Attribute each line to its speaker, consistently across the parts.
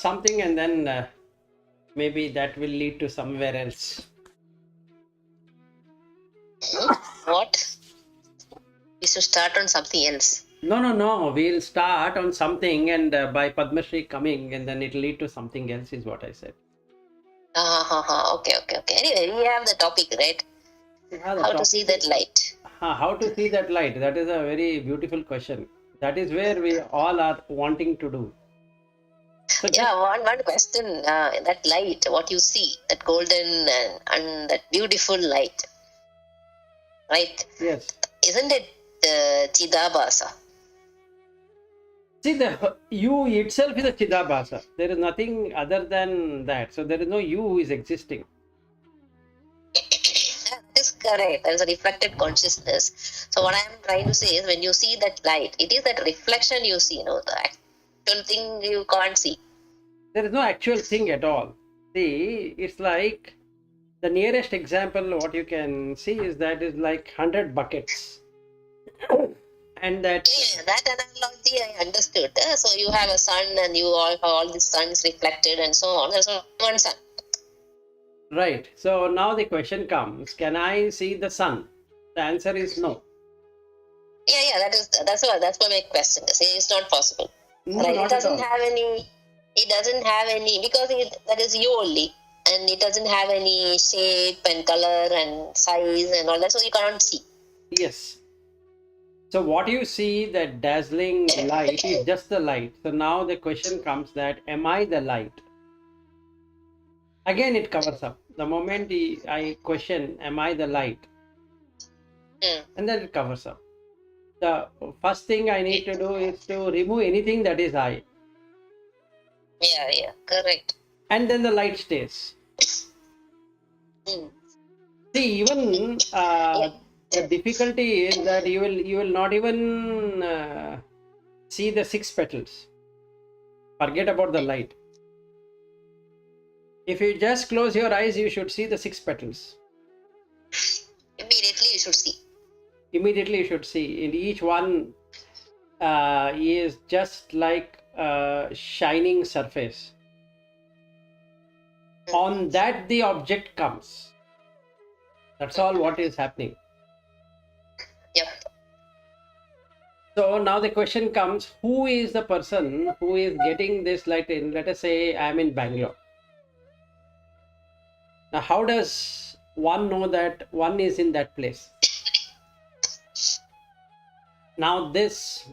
Speaker 1: something, and then maybe that will lead to somewhere else.
Speaker 2: What? We should start on something else.
Speaker 1: No. We'll start on something, and by Padma Shri coming, and then it'll lead to something else, is what I said.
Speaker 2: Okay. Anyway, we have the topic, right? How to see that light.
Speaker 1: How to see that light? That is a very beautiful question. That is where we all are wanting to do. So
Speaker 2: one question. That light, what you see, that golden and that beautiful light, right?
Speaker 1: Yes.
Speaker 2: Isn't it Chidabhasa?
Speaker 1: See, the you itself is a Chidabhasa. There is nothing other than that. So there is no you who is existing.
Speaker 2: That is correct. There is a reflected consciousness. So what I am trying to say is, when you see that light, it is that reflection you see. The actual thing you can't see.
Speaker 1: There is no actual thing at all. See, it's like the nearest example what you can see is that is like 100 buckets. And that
Speaker 2: analogy I understood. So you have a sun, and you all the sun is reflected, and so on. There's only one sun.
Speaker 1: Right. So now the question comes: can I see the sun? The answer is no.
Speaker 2: Yeah. That's what my question is. It's not possible.
Speaker 1: No,
Speaker 2: right?
Speaker 1: Not
Speaker 2: It doesn't
Speaker 1: at all.
Speaker 2: have any. It doesn't have any, because that is you only, and it doesn't have any shape and color and size and all that. So you cannot see.
Speaker 1: Yes. So what you see, that dazzling light, is just the light. So now the question comes that, am I the light? Again, it covers up. The moment I question, am I the light? And then it covers up. The first thing I need to do is to remove anything that is I.
Speaker 2: Yeah, correct.
Speaker 1: And then the light stays. See, even the difficulty is that you will not even see the 6 petals. Forget about the light. If you just close your eyes, you should see the 6 petals.
Speaker 2: Immediately you should see.
Speaker 1: Immediately you should see. In each one is just like a shining surface. On that the object comes. That's all what is happening.
Speaker 2: Yep.
Speaker 1: So now the question comes, who is the person who is getting this light in? Let us say I am in Bangalore. Now how does one know that one is in that place? Now this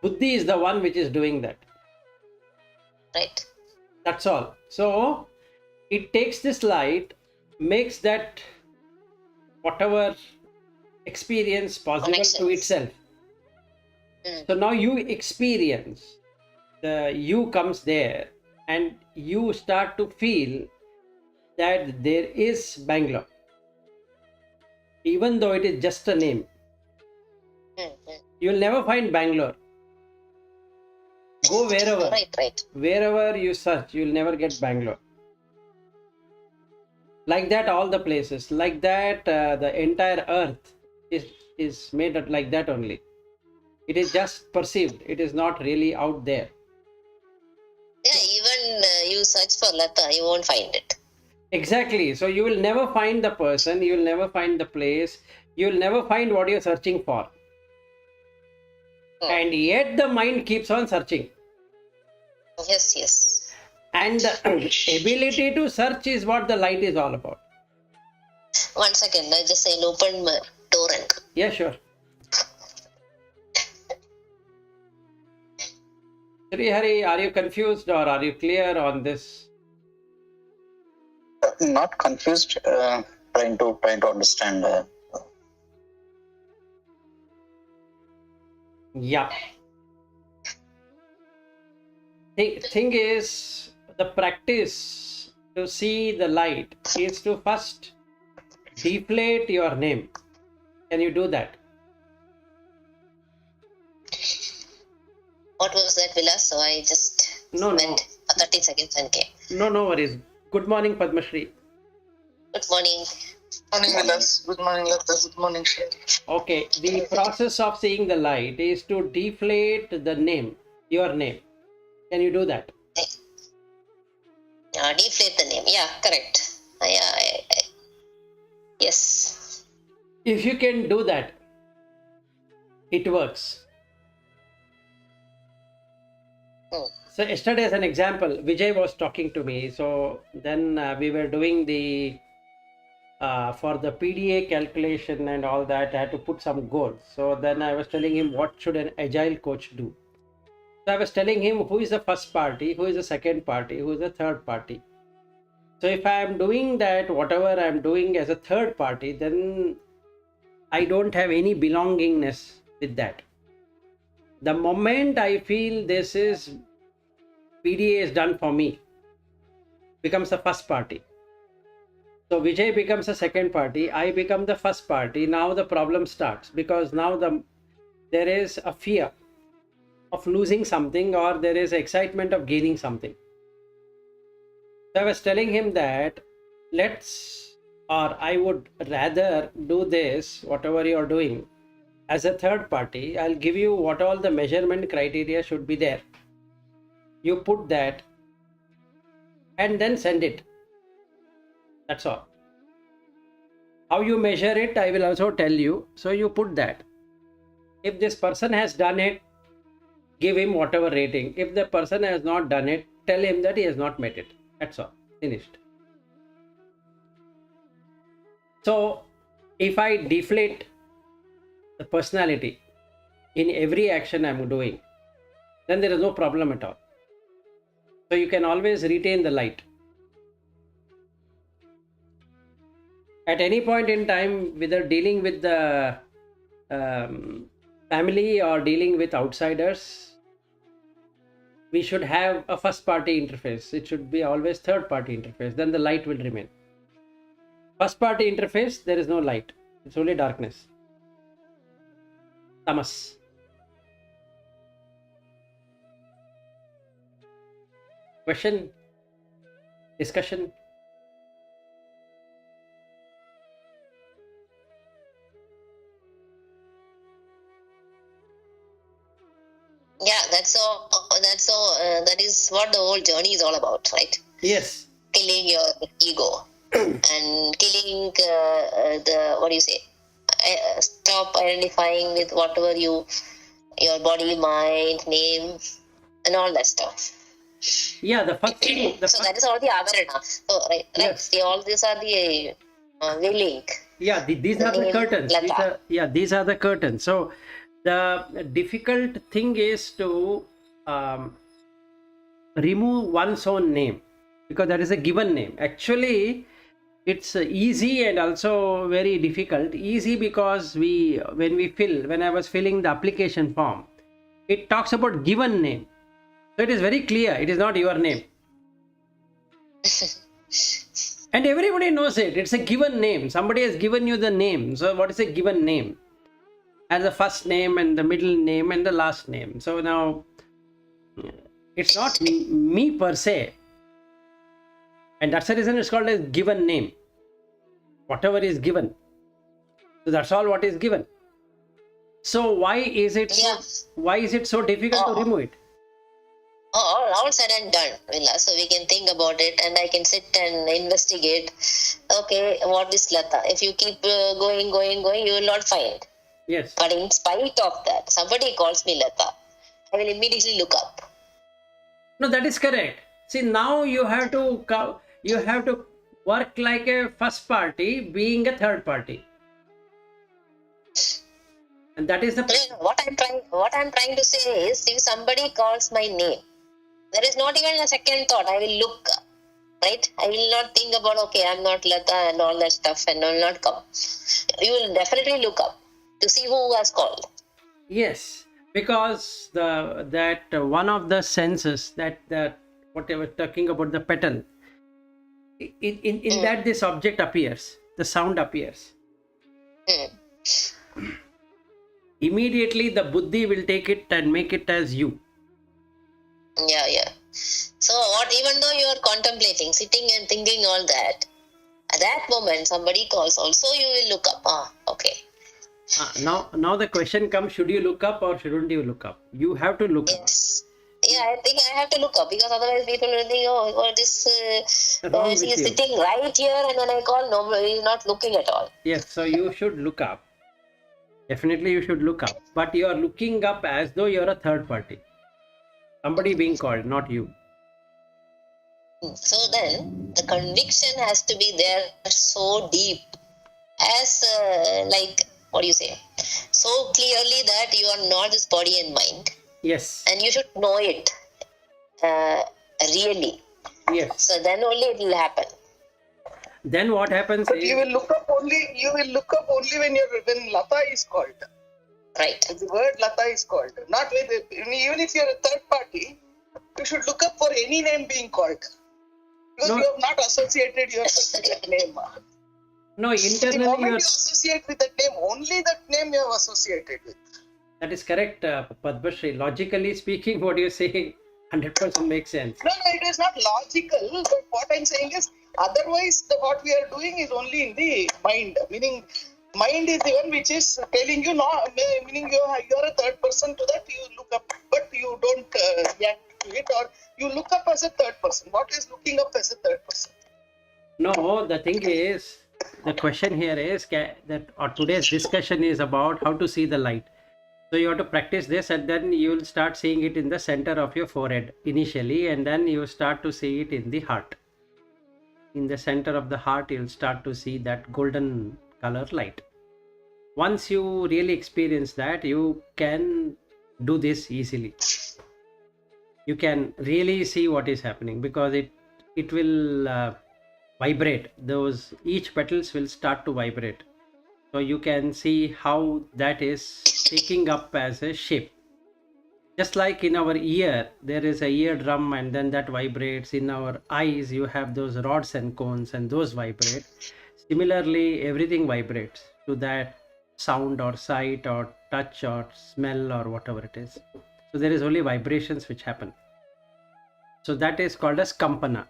Speaker 1: Buddhi is the one which is doing that.
Speaker 2: Right.
Speaker 1: That's all. So it takes this light, makes that whatever experience possible to itself. So now you experience, the you comes there, and you start to feel that there is Bangalore, even though it is just a name. You will never find Bangalore. Go wherever.
Speaker 2: Right.
Speaker 1: Wherever you search, you will never get Bangalore. Like that, all the places. Like that, the entire earth is made up like that only. It is just perceived. It is not really out there.
Speaker 2: Yeah, even you search for Lata, you won't find it.
Speaker 1: Exactly. So you will never find the person. You will never find the place. You will never find what you are searching for. And yet the mind keeps on searching.
Speaker 2: Yes.
Speaker 1: And the ability to search is what the light is all about.
Speaker 2: 1 second, I just say open my torrent.
Speaker 1: Yeah, sure. Sri Hari, are you confused or are you clear on this?
Speaker 3: Not confused. Trying to understand.
Speaker 1: Yeah. Thing is, the practice to see the light is to first deflate your name. Can you do that?
Speaker 2: What was that, Vilas? So I just went for 30 seconds and came.
Speaker 1: No worries. Good morning, Padma Shri.
Speaker 2: Good morning.
Speaker 3: Morning, Vilas. Good morning, Lata. Good morning, Shri.
Speaker 1: Okay, the process of seeing the light is to deflate the name, your name. Can you do that?
Speaker 2: deflate the name. Yeah, correct. Yes.
Speaker 1: If you can do that, it works.
Speaker 2: Hmm.
Speaker 1: So yesterday, as an example, Vijay was talking to me. So then we were doing the for the PDA calculation and all that. I had to put some goals. So then I was telling him what should an agile coach do. So I was telling him who is the first party, who is the second party, who is the third party. So if I am doing that, whatever I am doing as a third party, then I don't have any belongingness with that. The moment I feel this is PDA is done for me, becomes the first party. So Vijay becomes the second party, I become the first party. Now the problem starts because now there is a fear of losing something or there is excitement of gaining something. So I was telling him that I would rather do this, whatever you're doing, as a third party. I'll give you what all the measurement criteria should be there. You put that and then send it. That's all. How you measure it, I will also tell you. So you put that. If this person has done it, give him whatever rating. If the person has not done it, tell him that he has not met it. That's all. Finished. So if I deflate the personality in every action I'm doing, then there is no problem at all. So you can always retain the light. At any point in time, whether dealing with the family or dealing with outsiders, we should have a first party interface. It should be always third party interface. Then the light will remain. First party interface, there is no light. It's only darkness. Tamas. Question? Discussion?
Speaker 2: Yeah, that's so. That is what the whole journey is all about, right?
Speaker 1: Yes.
Speaker 2: Killing your ego and killing what do you say? Stop identifying with whatever your body, mind, name, and all that stuff.
Speaker 1: Yeah, the first thing.
Speaker 2: So that is all the avarana. So right.
Speaker 1: Yes.
Speaker 2: All these are the veiling.
Speaker 1: Yeah, these are the curtains. These are the curtains. So the difficult thing is to remove one's own name, because that is a given name. Actually, it's easy and also very difficult. Easy because when I was filling the application form, it talks about given name. So it is very clear. It is not your name. And everybody knows it. It's a given name. Somebody has given you the name. So what is a given name? As the first name and the middle name and the last name. So now it's not me per se. And that's the reason it's called a given name. Whatever is given. So that's all what is given. So why is it so difficult to remove it?
Speaker 2: All said and done, Villa. So we can think about it and I can sit and investigate. Okay, what is Lata? If you keep going, you will not find.
Speaker 1: Yes.
Speaker 2: But in spite of that, somebody calls me Lata, I will immediately look up.
Speaker 1: No, that is correct. See, now you have to work like a first party, being a third party. And that is the
Speaker 2: what I'm trying to say is, if somebody calls my name, there is not even a second thought. I will look, right? I will not think about, okay, I'm not Lata and all that stuff, and I will not come. You will definitely look up to see who has called.
Speaker 1: Yes, because that one of the senses that what I was talking about, the petal, in that this object appears, the sound appears. Immediately the buddhi will take it and make it as you.
Speaker 2: Yeah. So even though you are contemplating, sitting and thinking all that, at that moment somebody calls, also you will look up. Okay.
Speaker 1: Now the question comes, should you look up or shouldn't you look up? You have to look up.
Speaker 2: Yeah, I think I have to look up because otherwise people will think, oh this
Speaker 1: Wrong
Speaker 2: he
Speaker 1: with
Speaker 2: is
Speaker 1: you.
Speaker 2: sitting right here, and then I call, no, he is not looking at all.
Speaker 1: Yes, so you should look up. Definitely you should look up. But you are looking up as though you're a third party. Somebody being called, not you.
Speaker 2: So then the conviction has to be there so deep, as like what do you say, so clearly that you are not this body and mind,
Speaker 1: Yes.
Speaker 2: and you should know it really.
Speaker 1: Yes.
Speaker 2: So then only it will happen.
Speaker 1: Then what happens
Speaker 4: But
Speaker 1: is,
Speaker 4: you will look up only when Lata is called.
Speaker 2: Right.
Speaker 4: The word Lata is called. Not with even if you're a third party, you should look up for any name being called. Because
Speaker 1: No.
Speaker 4: you have not associated yourself with that name.
Speaker 1: no,
Speaker 4: The
Speaker 1: internally
Speaker 4: moment
Speaker 1: you're,
Speaker 4: you associate with that name, only that name you have associated with.
Speaker 1: that is correct, Padmashri. Logically speaking, what you say 100% makes sense.
Speaker 4: No, it is not logical. But what I'm saying is, otherwise, what we are doing is only in the mind. Meaning, mind is the one which is telling you, meaning you are a third person to that, you look up, but you don't react to it, or you look up as a third person. What is looking up as a third person?
Speaker 1: No, the thing is, the question here is that or today's discussion is about how to see the light. So you have to practice this, and then you will start seeing it in the center of your forehead initially, and then you start to see it in the heart. In the center of the heart, you'll start to see that golden color light. Once you really experience that, you can do this easily. You can really see what is happening, because it will vibrate. Those each petals will start to vibrate. So you can see how that is taking up as a shape. Just like in our ear, there is a eardrum and then that vibrates. In our eyes, you have those rods and cones and those vibrate. Similarly, everything vibrates to that sound or sight or touch or smell or whatever it is. So there is only vibrations which happen. So that is called as kampana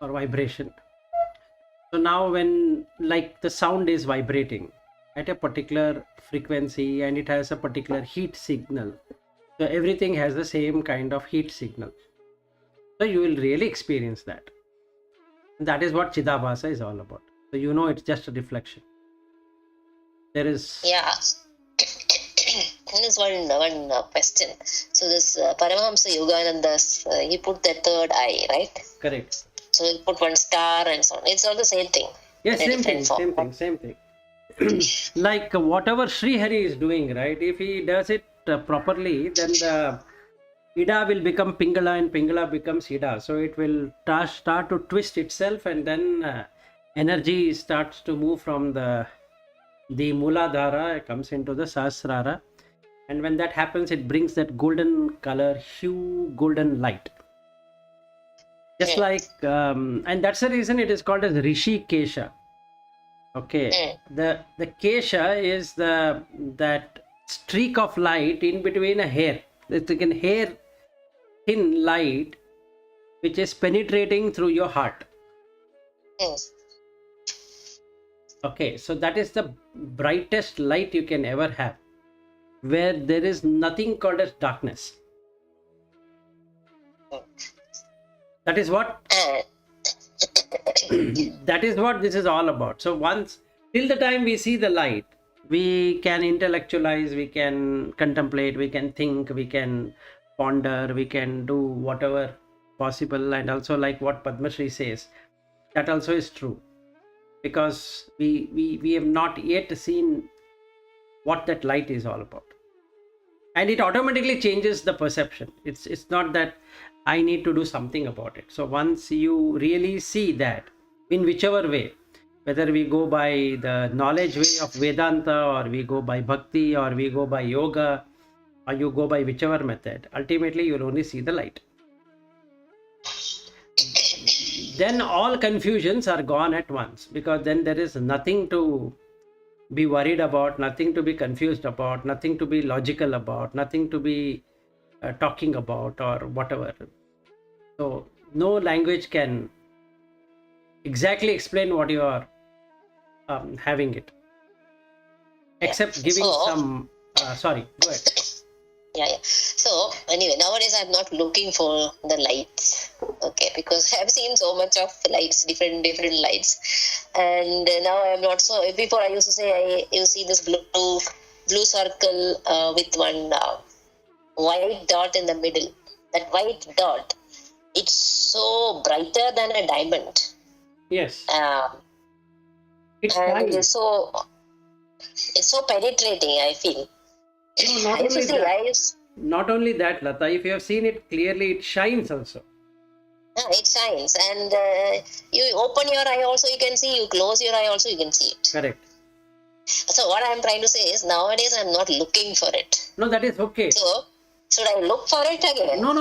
Speaker 1: or vibration. So now when like the sound is vibrating at a particular frequency and it has a particular heat signal, so everything has the same kind of heat signal. So you will really experience that. That is what Chidabhasa is all about. So you know it's just a reflection. There is...
Speaker 2: Yeah. There's one question. So this Paramahamsa Yogananda's, he put the third eye, right?
Speaker 1: Correct.
Speaker 2: So he put one star and so on. It's all the same thing.
Speaker 1: Yes,
Speaker 2: in a
Speaker 1: same thing,
Speaker 2: different form.
Speaker 1: same thing. Like whatever Sri Hari is doing, right? If he does it properly, then the Ida will become Pingala and Pingala becomes Ida. So it will start to twist itself, and then energy starts to move from the Mooladhara, comes into the Sahasrara. And when that happens, it brings that golden color, hue, golden light. Just like, and that's the reason it is called as Rishi Kesha. Okay, the Kesha is that streak of light in between a hair. It's like a hair thin light which is penetrating through your heart.
Speaker 2: Yes.
Speaker 1: Okay, so that is the brightest light you can ever have, where there is nothing called as darkness. That is what that is what this is all about. So once, till the time we see the light, we can intellectualize, we can contemplate, we can think, we can ponder, we can do whatever possible. And also like what Padmashri says, that also is true, because we have not yet seen what that light is all about, and it automatically changes the perception. It's not that I need to do something about it. So once you really see that, in whichever way, whether we go by the knowledge way of Vedanta, or we go by bhakti, or we go by yoga, or you go by whichever method, ultimately you'll only see the light. Then all confusions are gone at once, because then there is nothing to be worried about, nothing to be confused about, nothing to be logical about, nothing to be talking about or whatever. So no language can exactly explain what you are having it, except giving some sorry, go ahead.
Speaker 2: Yeah. So anyway, nowadays I'm not looking for the lights, okay, because I've seen so much of lights, different lights, and now I'm not so. Before I used to say, you see this blue circle with one white dot in the middle. That white dot, it's so brighter than a diamond,
Speaker 1: Yes.
Speaker 2: um,
Speaker 1: It's
Speaker 2: and
Speaker 1: shines.
Speaker 2: it's so penetrating. I feel.
Speaker 1: No, not
Speaker 2: I used to
Speaker 1: only
Speaker 2: see.
Speaker 1: that. Not only that, Lata, if you have seen it clearly, it shines also.
Speaker 2: It shines, and you open your eye also, you can see. You close your eye also, you can see it.
Speaker 1: Correct.
Speaker 2: So what I'm trying to say is, nowadays I'm not looking for it.
Speaker 1: No, that is okay.
Speaker 2: So should I look for it again?
Speaker 1: No.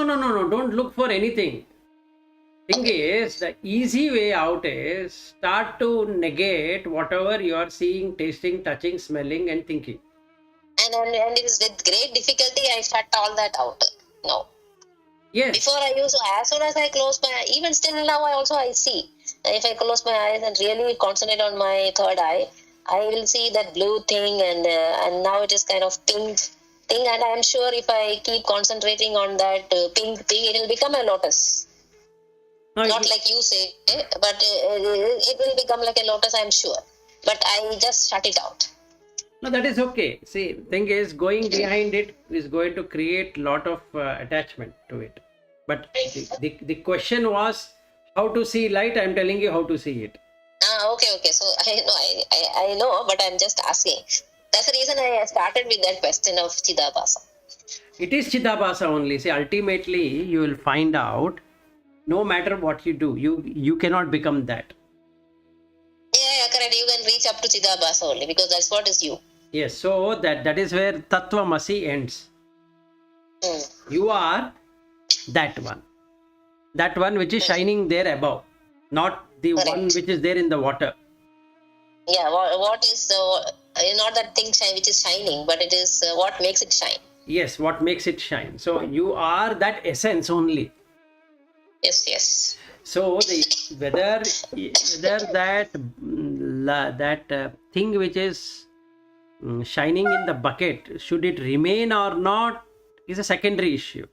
Speaker 1: Don't look for anything. Thing is, the easy way out is start to negate whatever you are seeing, tasting, touching, smelling, and thinking.
Speaker 2: And it is with great difficulty I shut all that out. No.
Speaker 1: Yes.
Speaker 2: Before I used to, as soon as I close my eye, even still now I see. If I close my eyes and really concentrate on my third eye, I will see that blue thing, and now it is kind of pink thing, and I am sure if I keep concentrating on that pink thing, it will become a lotus.
Speaker 1: No,
Speaker 2: Not like you say, but it will become like a lotus, I am sure. But I just shut it out.
Speaker 1: no, that is okay. See, thing is, going behind it is going to create lot of attachment to it. But the question was how to see light. I'm telling you how to see it.
Speaker 2: Okay. So I know, but I'm just asking. That's the reason I started with that question of Chidabhasa.
Speaker 1: It is Chidabhasa only. See, ultimately, you will find out. No matter what you do, you cannot become that.
Speaker 2: Yeah, correct. You can reach up to Chidabhasa only, because that's what is you.
Speaker 1: Yes, so that is where Tattvamasi ends. You are that one which is shining there above, not the
Speaker 2: Correct.
Speaker 1: one which is there in the water.
Speaker 2: Yeah, what is not that thing which is shining, but it is what makes it shine.
Speaker 1: Yes, what makes it shine. So you are that essence only.
Speaker 2: Yes.
Speaker 1: So whether that thing which is shining in the bucket, should it remain or not, is a secondary issue.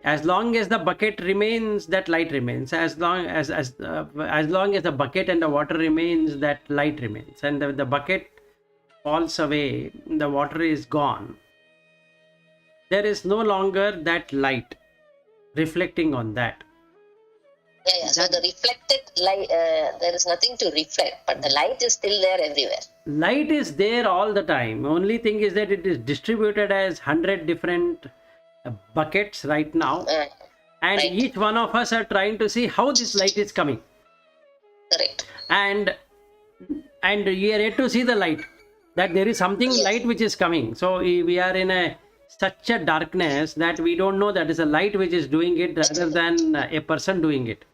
Speaker 1: As long as the bucket remains, that light remains. As long as the bucket and the water remains, that light remains. And the bucket falls away, the water is gone, there is no longer that light reflecting on that.
Speaker 2: Yeah. So the reflected light, there is nothing to reflect, but the light is still there everywhere.
Speaker 1: Light is there all the time. Only thing is that it is distributed as 100 different buckets right now, and
Speaker 2: right.
Speaker 1: Each one of us are trying to see how this light is coming.
Speaker 2: Correct.
Speaker 1: And we are yet to see the light, that there is something light which is coming. So we are in such a darkness that we don't know that is a light which is doing it rather than a person doing it.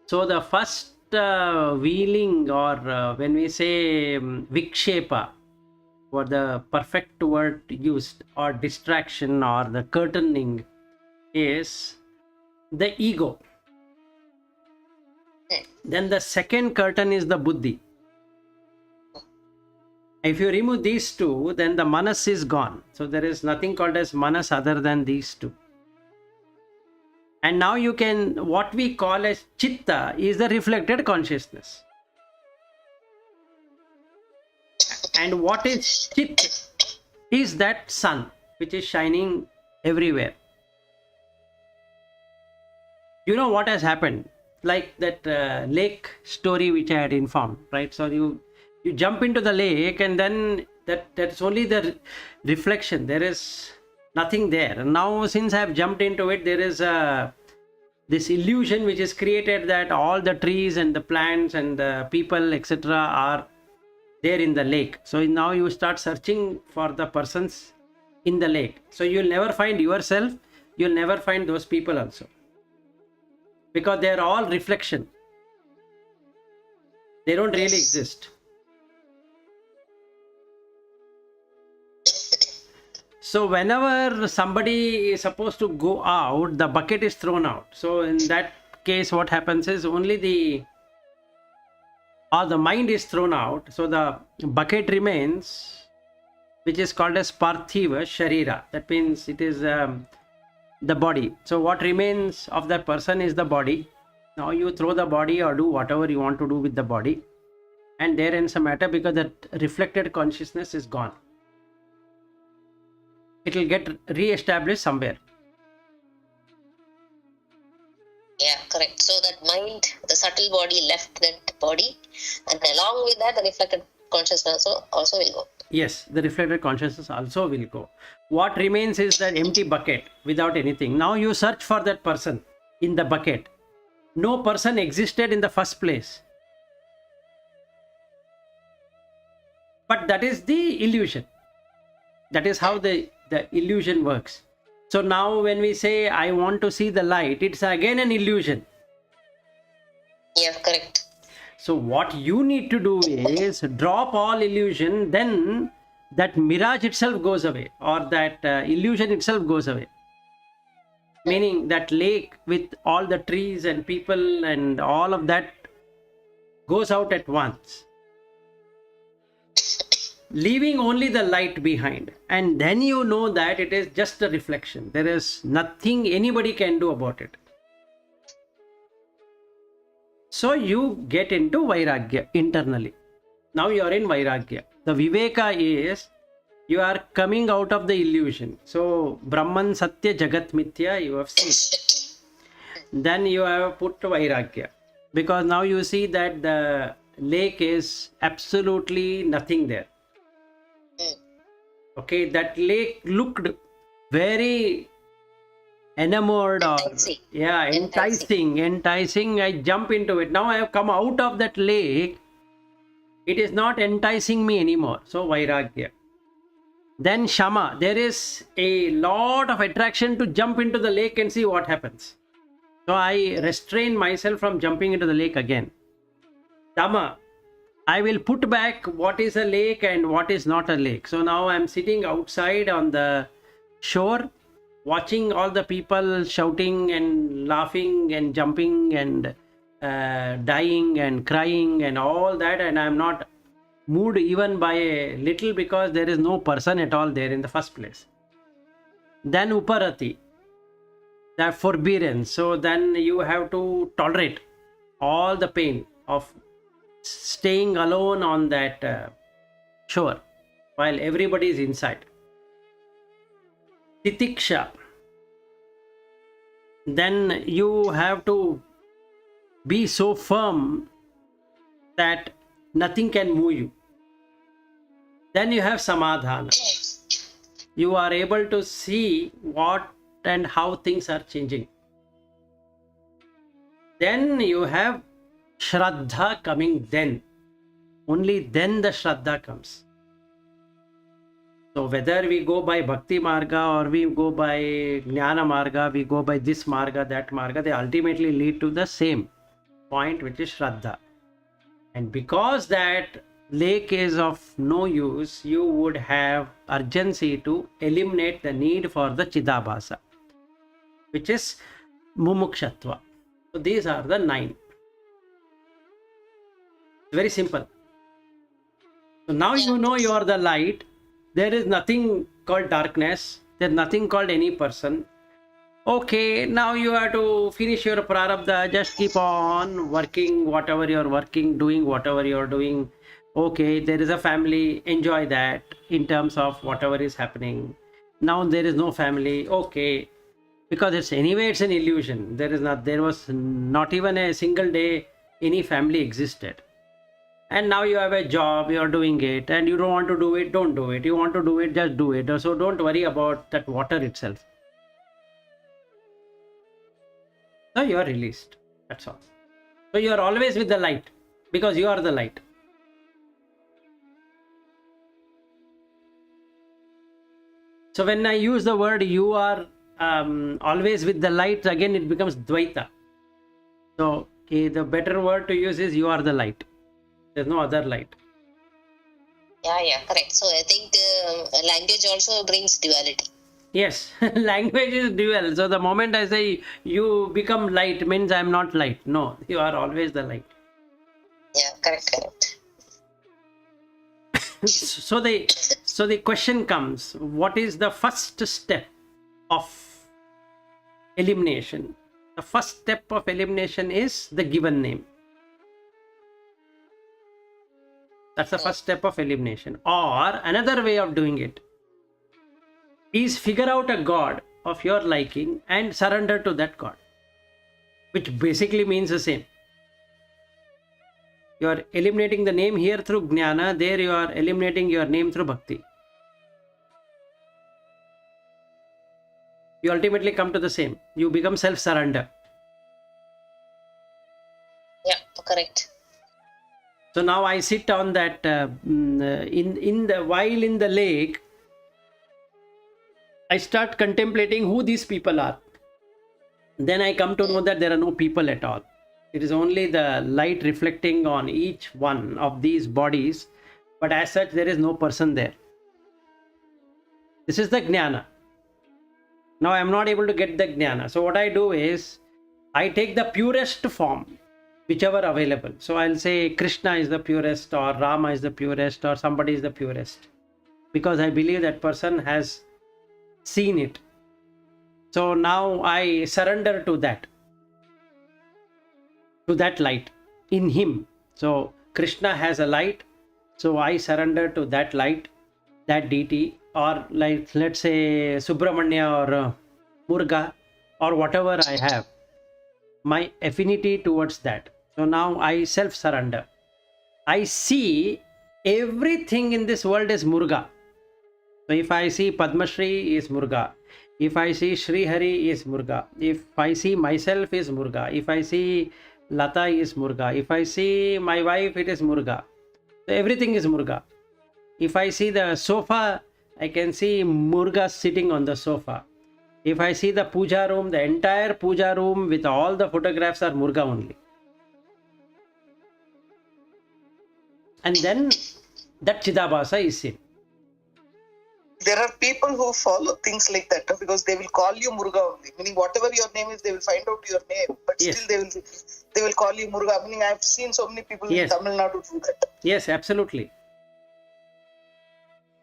Speaker 1: So the first wheeling, or when we say vikshepa, for the perfect word used, or distraction, or the curtaining, is the ego. Then the second curtain is the buddhi. If you remove these two, then the manas is gone. So there is nothing called as manas other than these two. And now you can, what we call as chitta is the reflected consciousness. And what is chit? Is that sun which is shining everywhere. You know what has happened? Like that lake story which I had informed, right? So you jump into the lake, and then that's only the reflection. There is nothing there. And now since I have jumped into it, there is this illusion which is created that all the trees and the plants and the people, etc., are there in the lake. So now you start searching for the persons in the lake. So you'll never find yourself, you'll never find those people also, because they are all reflection. They don't really exist. So whenever somebody is supposed to go out, the bucket is thrown out. So in that case, what happens is only the mind is thrown out. So the bucket remains, which is called as Parthiva Sharira. That means it is the body. So what remains of that person is the body. Now you throw the body or do whatever you want to do with the body, and there ends the matter, because that reflected consciousness is gone. It will get re-established somewhere.
Speaker 2: Yeah, correct. So that mind, the subtle body left that body, and along with that, the reflected consciousness also will go.
Speaker 1: Yes, the reflected consciousness also will go. What remains is that empty bucket without anything. Now you search for that person in the bucket. No person existed in the first place. But that is the illusion. That is how the illusion works. So now when we say, I want to see the light, it's again an illusion.
Speaker 2: Yeah, correct.
Speaker 1: So what you need to do is drop all illusion, then that mirage itself goes away, or that illusion itself goes away. Meaning that lake with all the trees and people and all of that goes out at once, leaving only the light behind. And then you know that it is just a reflection. There is nothing anybody can do about it. So you get into Vairagya internally. Now you are in Vairagya. The Viveka is, you are coming out of the illusion. So Brahman Satya Jagat Mithya you have seen. Then you have put Vairagya. Because now you see that the lake is absolutely nothing there. Okay, that lake looked very enamored, or enticing. I jump into it. Now I have come out of that lake. It is not enticing me anymore. So Vairagya. Then Shama. There is a lot of attraction to jump into the lake and see what happens. So I restrain myself from jumping into the lake again. Dhamma. I will put back what is a lake and what is not a lake. So now I am sitting outside on the shore, watching all the people shouting and laughing and jumping and dying and crying and all that, and I am not moved even by a little, because there is no person at all there in the first place. Then Uparati, that forbearance. So then you have to tolerate all the pain of staying alone on that shore while everybody is inside. Titiksha. Then you have to be so firm that nothing can move you. Then you have Samadhana. You are able to see what and how things are changing. Then you have Shraddha coming then. Only then the Shraddha comes. So whether we go by Bhakti Marga or we go by Jnana Marga, we go by this Marga, that Marga, they ultimately lead to the same point, which is Shraddha. And because that lake is of no use, you would have urgency to eliminate the need for the Chidabhasa, which is Mumukshatva. So these are the 9. Very simple. So now you know you are the light. There is nothing called darkness. There is nothing called any person. Okay, now you have to finish your prarabdha. Just keep on working whatever you are working, doing whatever you are doing. Okay, there is a family. Enjoy that in terms of whatever is happening. Now there is no family. Okay, because it's an illusion. There was not even a single day any family existed. And now you have a job, you are doing it, and you don't want to do it, don't do it. You want to do it, just do it. So don't worry about that water itself. So you are released. That's all. So you are always with the light, because you are the light. So when I use the word you are always with the light, again it becomes Dvaita. So the better word to use is you are the light. There's no other light.
Speaker 2: Yeah, correct. So I think language also brings duality.
Speaker 1: Yes, language is dual. So the moment I say you become light, means I am not light. No, you are always the light.
Speaker 2: Yeah, correct.
Speaker 1: So the So the question comes, what is the first step of elimination? The first step of elimination is the given name. That's the first step of elimination. Or another way of doing it is figure out a god of your liking and surrender to that god, which basically means the same. You are eliminating the name here through jnana, there you are eliminating your name through bhakti. You ultimately come to the same. You become self-surrender.
Speaker 2: Yeah, correct.
Speaker 1: So now I sit on that while in the lake, I start contemplating who these people are. Then I come to know that there are no people at all. It is only the light reflecting on each one of these bodies, but as such there is no person there. This is the jnana. Now I am not able to get the jnana. So what I do is I take the purest form, whichever available. So I'll say Krishna is the purest, or Rama is the purest, or somebody is the purest, because I believe that person has seen it. So now I surrender to that light in him. So Krishna has a light, so I surrender to that light, that deity, or like let's say Subramanya or Murga or whatever I have, my affinity towards that. So now I self-surrender. I see everything in this world is Murga. So if I see Padma Shri is Murga, if I see Sri Hari is Murga, if I see myself is Murga, if I see Lata is Murga, if I see my wife, it is Murga. So everything is Murga. If I see the sofa, I can see Murga sitting on the sofa. If I see the puja room, the entire puja room with all the photographs are Murga only. And then that Chidabhasa is seen.
Speaker 4: There are people who follow things like that, because they will call you Muruga only. Meaning whatever your name is, they will find out your name, but
Speaker 1: Yes.
Speaker 4: still they will call you Muruga. Meaning I have seen so many people
Speaker 1: Yes.
Speaker 4: in Tamil Nadu do that.
Speaker 1: Yes, absolutely.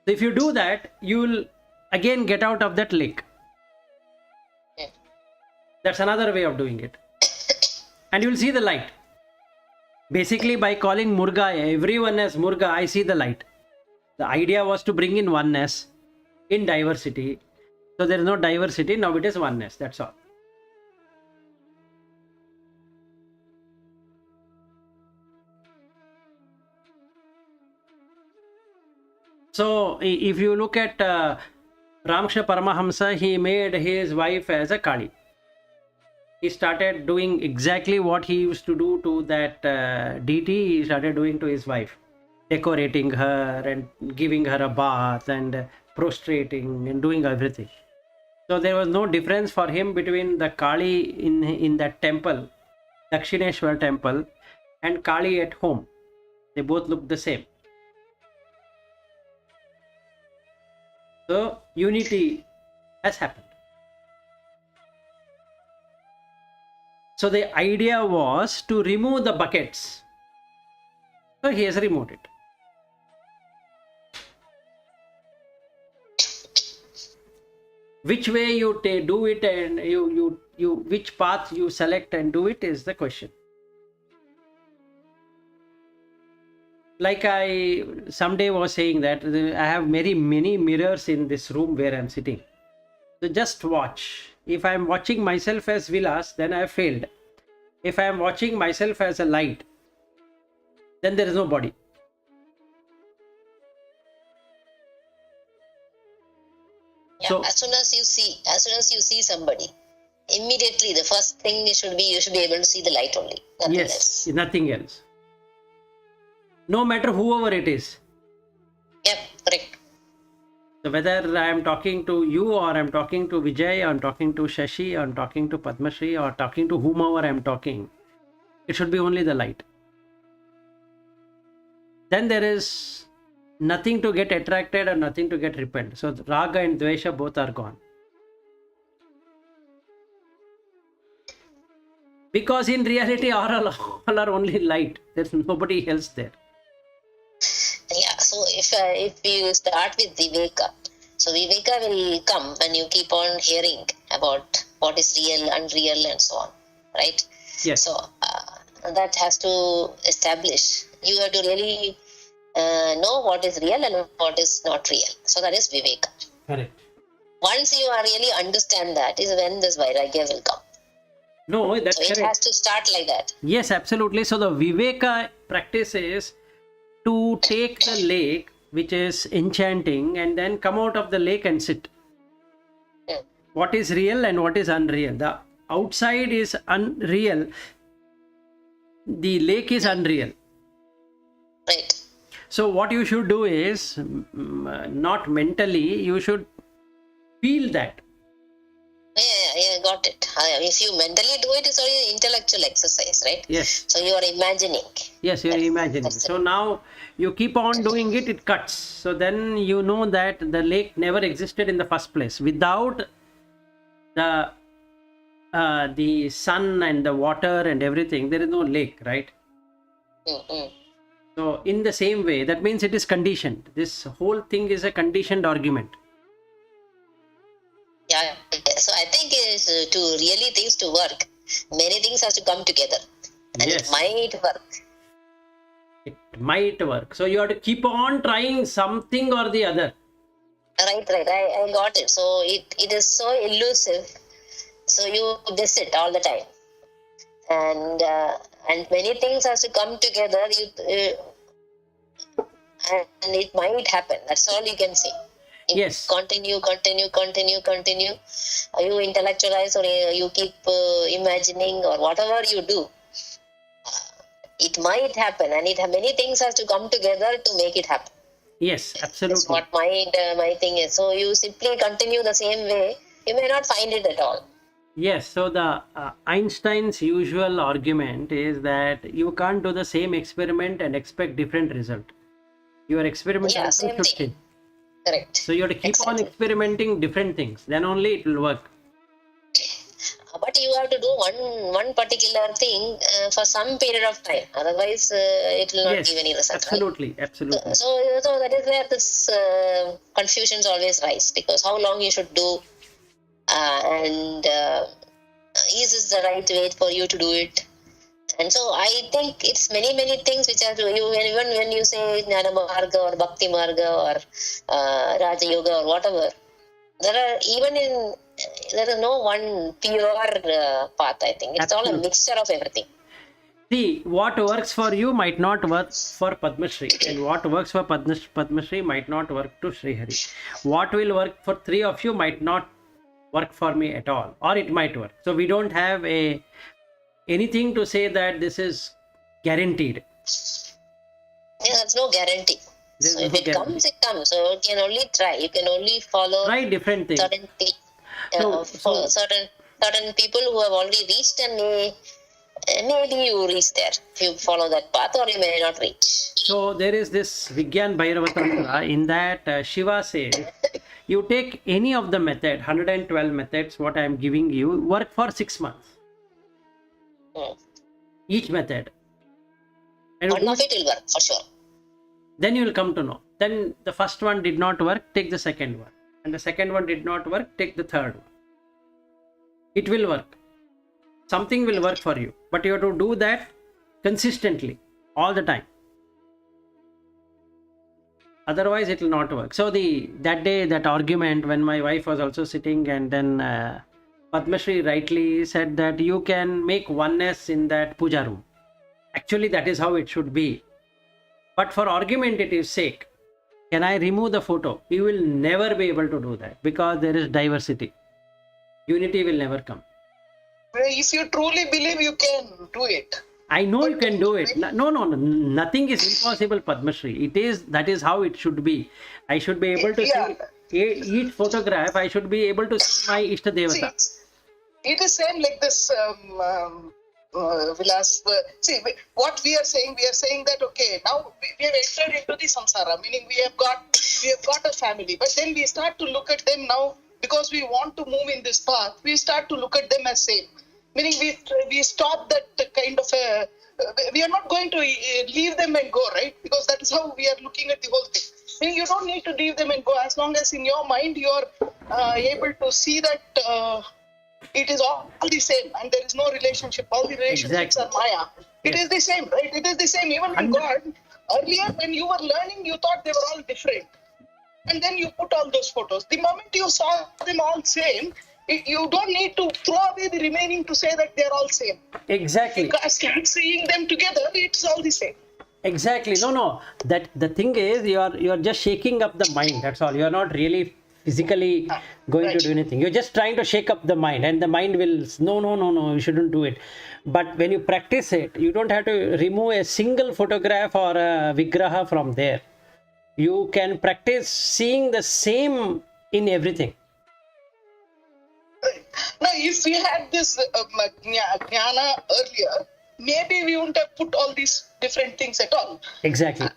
Speaker 1: So if you do that, you will again get out of that lake.
Speaker 2: Yeah.
Speaker 1: That's another way of doing it. And you will see the light. Basically, by calling Murga, everyone as Murga, I see the light. The idea was to bring in oneness in diversity. So there is no diversity, now it is oneness, that's all. So if you look at Ramkrishna Paramahamsa, he made his wife as a Kali. He started doing exactly what he used to do to that deity, he started doing to his wife. Decorating her and giving her a bath and prostrating and doing everything. So there was no difference for him between the Kali in that temple, Dakshineshwar temple, and Kali at home. They both looked the same. So unity has happened. So the idea was to remove the buckets. So he has removed it. Which way you do it and which path you select and do it is the question. Like I someday was saying that I have many mirrors in this room where I'm sitting. So just watch. If I'm watching myself as Vilas, then I have failed. If I'm watching myself as a light, then there is no body.
Speaker 2: Yeah,
Speaker 1: So-
Speaker 2: as soon as you see somebody, immediately the first thing you should be able to see the light only. Nothing
Speaker 1: Yes,
Speaker 2: else.
Speaker 1: nothing else. No matter whoever it is.
Speaker 2: Yep, correct.
Speaker 1: So whether I am talking to you or I am talking to Vijay, or I am talking to Shashi, or I am talking to Padma Shri, or talking to whomever I am talking, it should be only the light. Then there is nothing to get attracted or nothing to get repelled. So Raga and Dvesha both are gone. Because in reality all are only light. There's nobody else there.
Speaker 2: Yeah, so So if you start with Viveka, so Viveka will come when you keep on hearing about what is real, unreal, and so on, right?
Speaker 1: Yes.
Speaker 2: So that has to establish. You have to really know what is real and what is not real. So that is Viveka.
Speaker 1: Correct.
Speaker 2: Once you are really understand that is when this Vairagya will come.
Speaker 1: No, that's
Speaker 2: So it
Speaker 1: correct.
Speaker 2: has to start like that.
Speaker 1: Yes, absolutely. So the Viveka practice is to take the lake, which is enchanting, and then come out of the lake and sit.
Speaker 2: Mm.
Speaker 1: What is real and what is unreal? The outside is unreal. The lake is unreal.
Speaker 2: Right.
Speaker 1: So what you should do is not mentally, you should feel that.
Speaker 2: Yeah, got it. If you mentally do it, it's only intellectual exercise, right?
Speaker 1: Yes.
Speaker 2: So you are imagining.
Speaker 1: Yes, you're imagining.
Speaker 2: That's it.
Speaker 1: So now you keep on doing it, it cuts. So then you know that the lake never existed in the first place. Without the sun and the water and everything, there is no lake, right?
Speaker 2: Mm-hmm.
Speaker 1: So in the same way, that means it is conditioned. This whole thing is a conditioned argument.
Speaker 2: Yeah. So I think is to really things to work, many things has to come together, and
Speaker 1: Yes.
Speaker 2: it might work.
Speaker 1: It might work. So you have to keep on trying something or the other.
Speaker 2: Right. I got it. So it is so elusive. So you miss it all the time, and many things has to come together. And it might happen. That's all you can say. If
Speaker 1: Yes.
Speaker 2: Continue. You intellectualize or you keep imagining or whatever you do. It might happen, and many things has to come together to make it happen.
Speaker 1: Yes,
Speaker 2: That's
Speaker 1: absolutely.
Speaker 2: what my thing is. So you simply continue the same way. You may not find it at all.
Speaker 1: Yes, so the Einstein's usual argument is that you can't do the same experiment and expect different result. Your experiment
Speaker 2: Yeah,
Speaker 1: also
Speaker 2: same
Speaker 1: should
Speaker 2: thing.
Speaker 1: change.
Speaker 2: Correct.
Speaker 1: So you have to keep on
Speaker 2: Exactly.
Speaker 1: experimenting different things. Then only it will work.
Speaker 2: But you have to do one particular thing for some period of time. Otherwise, it will not
Speaker 1: Yes,
Speaker 2: give any result. Right?
Speaker 1: absolutely, absolutely.
Speaker 2: So that is where this confusions always rise, because how long you should do, and is this the right way for you to do it? And so I think it's many things which are to you. Even when you say Jnana Marga or Bhakti Marga or Raja Yoga or whatever, there is no one pure path. I think it's all a
Speaker 1: Absolutely.
Speaker 2: mixture of everything.
Speaker 1: See, what works for you might not work for Padma Shri, and what works for Padma Shri might not work to Sri Hari. What will work for three of you might not work for me at all, or it might work. So we don't have anything to say that this is guaranteed.
Speaker 2: Yeah, there's no guarantee.
Speaker 1: There's
Speaker 2: So if
Speaker 1: no
Speaker 2: it
Speaker 1: guarantee.
Speaker 2: comes, it comes. So you can only try. You can only follow
Speaker 1: Try different things.
Speaker 2: certain things.
Speaker 1: So-
Speaker 2: Certain people who have already reached, and maybe you reach there if you follow that path, or you may not reach.
Speaker 1: So there is this Vigyan Bhairava Tantra. In that Shiva says, you take any of the method, 112 methods, what I am giving you, work for 6 months.
Speaker 2: Hmm.
Speaker 1: Each method. And
Speaker 2: One of it will work for sure.
Speaker 1: then you will come to know. Then the first one did not work, take the second one. And the second one did not work, take the third one. It will work. Something will work for you. But you have to do that consistently, all the time. Otherwise, it will not work. So that day, that argument, when my wife was also sitting, and then Padma Shri rightly said that you can make oneness in that puja room. Actually, that is how it should be. But for argumentative sake, can I remove the photo? You will never be able to do that, because there is diversity. Unity will never come.
Speaker 4: If you truly believe, you can do it.
Speaker 1: I know you can do it. No, nothing is impossible, Padma Shri. That is how it should be. I should be able to
Speaker 4: Yeah.
Speaker 1: see each photograph. I should be able to see my Ishta
Speaker 4: See,
Speaker 1: Devata.
Speaker 4: it is same like this, Vilas. See, what we are saying that okay, now we have entered into the samsara, meaning we have got a family, but then we start to look at them now because we want to move in this path. We start to look at them as same, meaning we stop that kind of a we are not going to leave them and go, right? Because that is how we are looking at the whole thing. Meaning you don't need to leave them and go as long as in your mind you are able to see that it is all the same and there is no relationship. All the relationships
Speaker 1: Exactly.
Speaker 4: are Maya. It
Speaker 1: Yes.
Speaker 4: is the same, right? It is the same. Even in God, earlier when you were learning, you thought they were all different. And then you put all those photos. The moment you saw them all same, you don't need to throw away the remaining to say that they're all same.
Speaker 1: Exactly.
Speaker 4: Because seeing them together, it's all the same.
Speaker 1: Exactly. No. That the thing is, you are just shaking up the mind. That's all. You are not really physically going to
Speaker 4: Right.
Speaker 1: do anything. You're just trying to shake up the mind, and the mind will no. You shouldn't do it. But when you practice it, you don't have to remove a single photograph or a vigraha from there. You can practice seeing the same in everything.
Speaker 4: Now, if we had this jnana earlier, maybe we wouldn't have put all these different things at all.
Speaker 1: Exactly.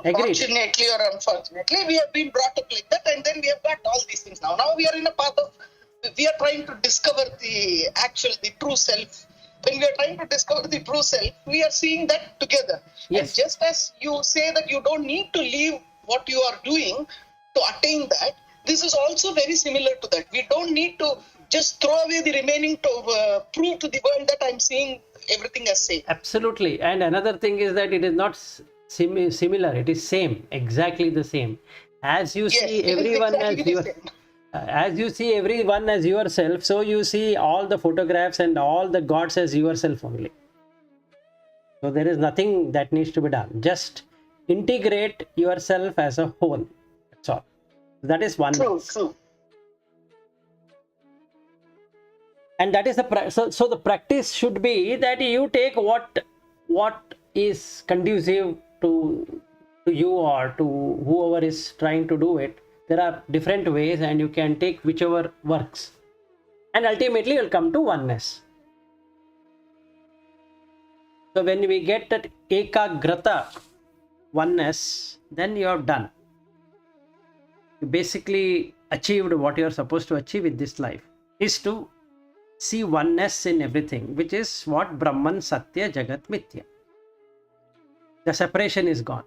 Speaker 1: Agreed.
Speaker 4: Fortunately or unfortunately, we have been brought up like that, and then we have got all these things now. Now we are in a path of, we are trying to discover the true self. When we are trying to discover the true self, we are seeing that together.
Speaker 1: Yes.
Speaker 4: And just as you say that you don't need to leave what you are doing to attain that, this is also very similar to that. We don't need to just throw away the remaining to prove to the world that I'm seeing everything as same.
Speaker 1: Absolutely. And another thing is that it is not similar. It is same. Exactly the same. As you
Speaker 4: Yes,
Speaker 1: see
Speaker 4: it is
Speaker 1: everyone
Speaker 4: exactly
Speaker 1: as
Speaker 4: the
Speaker 1: your,
Speaker 4: same.
Speaker 1: as you see everyone as yourself, so you see all the photographs and all the gods as yourself only. So there is nothing that needs to be done. Just integrate yourself as a whole. That's all. That is one.
Speaker 4: True.
Speaker 1: And that is the so the practice should be that you take what is conducive to you or to whoever is trying to do it. There are different ways, and you can take whichever works, and ultimately you'll come to oneness. So when we get that ekagrata, oneness, then you have done. You basically achieved what you are supposed to achieve in this life, is to see oneness in everything, which is what Brahman, Satya, Jagat, Mithya. The separation is gone.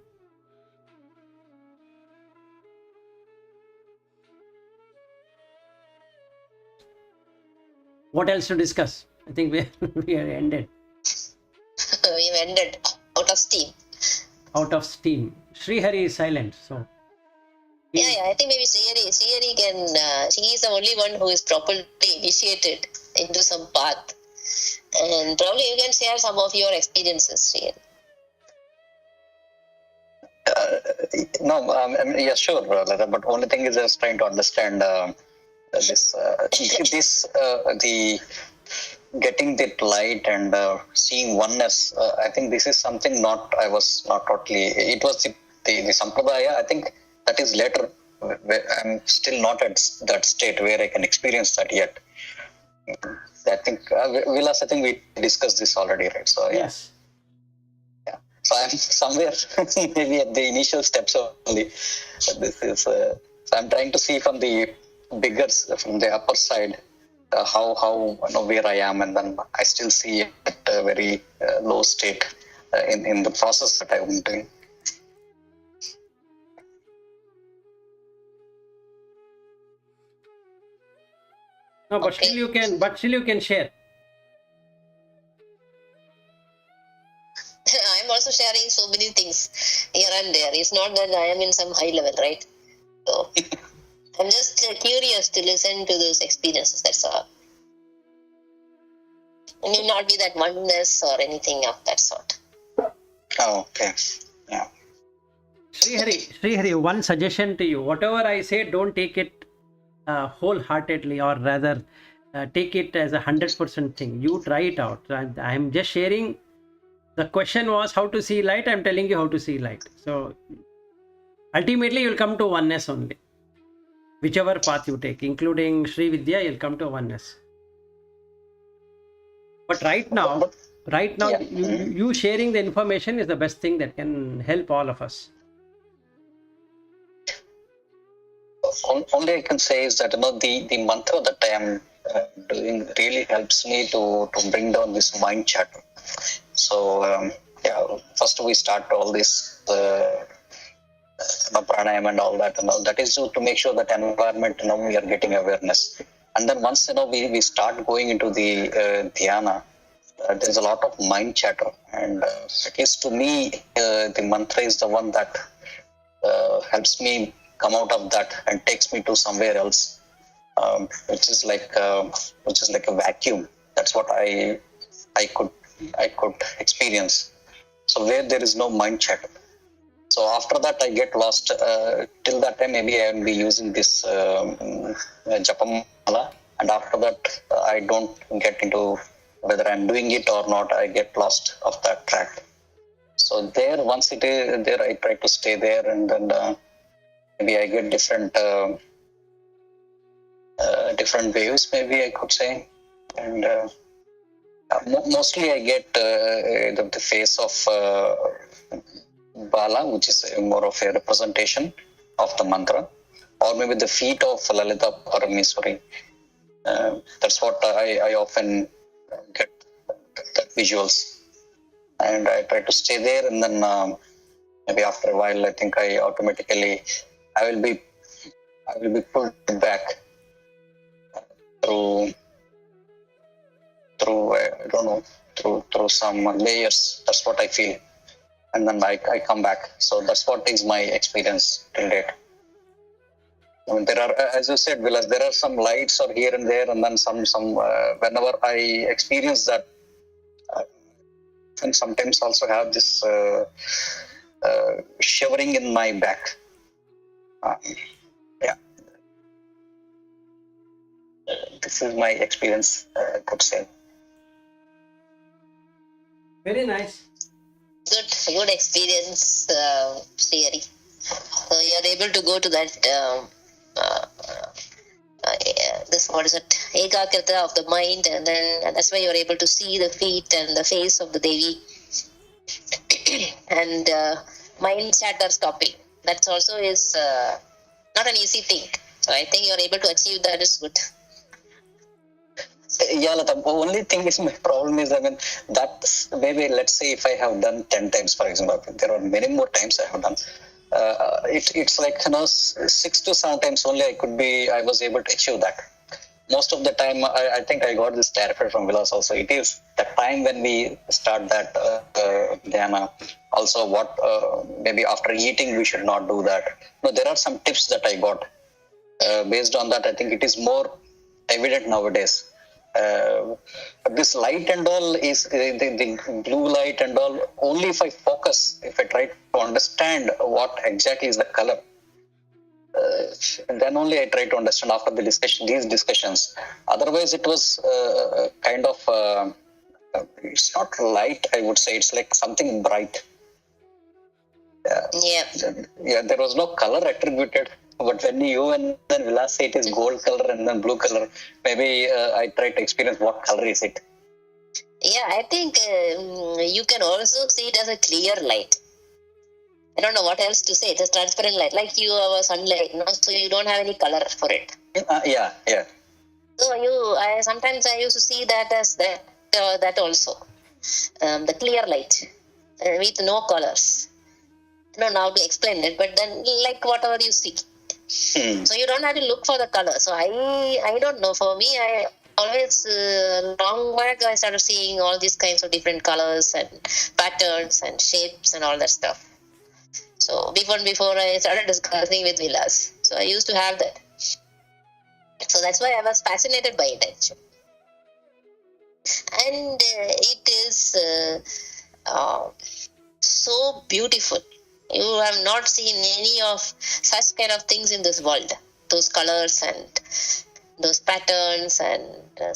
Speaker 1: What else to discuss? I think we are ended.
Speaker 2: We've ended out of steam.
Speaker 1: Out of steam. Srihari is silent, so.
Speaker 2: Yeah, I think maybe Srihari can, she is the only one who is properly initiated into some path. And probably you can share some of your experiences, Srihari.
Speaker 3: Yeah, sure, Lata, but only thing is just trying to understand the getting that light and seeing oneness. I think this is something I was not totally. It was the sampradaya. I think that is later. I'm still not at that state where I can experience that yet. I think Vilas, I think we discussed this already, right? So yeah.
Speaker 1: Yes.
Speaker 3: So I'm somewhere maybe at the initial steps only. This is so I'm trying to see from the from the upper side how where I am, and then I still see it at a very low state in the process that I'm doing.
Speaker 1: No, but
Speaker 2: Okay.
Speaker 1: still you can. But still you can share.
Speaker 2: I'm also sharing so many things here and there. It's not that I am in some high level, right? So I'm just curious to listen to those experiences. That's all. It need not be that oneness or anything of that sort.
Speaker 3: Oh, okay. Yeah.
Speaker 1: Srihari, one suggestion to you. Whatever I say, don't take it wholeheartedly, or rather take it as 100% thing. You try it out. I'm just sharing. The question was how to see light. I'm telling you how to see light. So ultimately you'll come to oneness only. Whichever path you take, including Sri Vidya, you'll come to oneness. But right now,
Speaker 3: Yeah.
Speaker 1: you sharing the information is the best thing that can help all of us.
Speaker 3: Only I can say is that the mantra that I am doing really helps me to bring down this mind chatter. So first we start all this pranayama and all that. That is to make sure that environment, we are getting awareness. And then once we start going into the dhyana, there's a lot of mind chatter, and at least to me, the mantra is the one that helps me come out of that and takes me to somewhere else, which is like a vacuum. That's what I could experience. So where there is no mind chatter. So after that, I get lost. Till that time, maybe I will be using this japamala, and after that, I don't get into whether I'm doing it or not. I get lost off that track. So there, once it is there, I try to stay there, and then maybe I get different waves. Maybe I could say, and mostly I get the face of Bala, which is more of a representation of the mantra, or maybe the feet of Lalita Parameswari. That's what I often get that visuals, and I try to stay there, and then maybe after a while, I think I automatically I will be pulled back through I don't know, through some layers. That's what I feel, and then I come back. So that's what is my experience till date. I mean, there are, as you said, Vilas, there are some lights or here and there, and then some whenever I experience that, and sometimes also have this shivering in my back. Yeah, this is my experience, I could say.
Speaker 1: Very nice.
Speaker 2: Good experience, Sri. So you are able to go to that this, what is it, ekagrata of the mind, and then that's why you are able to see the feet and the face of the Devi, and mind chatter stopping. That also is not an easy thing. So I think you are able to achieve that is good.
Speaker 3: Yeah, the only thing is, my problem is, I mean, that's maybe, let's say if I have done 10 times, for example, there are many more times I have done. It's like, 6 to 7 times only I was able to achieve that. Most of the time, I think I got this clarified from Vilas also. It is the time when we start that dhyana. Also, what maybe after eating we should not do that. No, there are some tips that I got. Based on that, I think it is more evident nowadays. This light and all is the blue light and all. Only if I focus, if I try to understand what exactly is the color, then only I try to understand after these discussions. Otherwise, it was kind of it's not light. I would say it's like something bright. Yeah, there was no color attributed. But when you and then Vilas say it is gold color and then blue color, maybe I try to experience what color is it.
Speaker 2: Yeah, I think you can also see it as a clear light. I don't know what else to say. It's a transparent light, like you have a sunlight, so you don't have any color for it.
Speaker 3: Yeah.
Speaker 2: So sometimes I used to see that as that also, the clear light with no colors. I don't know how to explain it, but then like whatever you see. So you don't have to look for the color. So I don't know. For me, I always long back I started seeing all these kinds of different colors and patterns and shapes and all that stuff. So before I started discussing with Vilas, so I used to have that. So that's why I was fascinated by it actually. And it is so beautiful. You have not seen any of such kind of things in this world. Those colors and those patterns and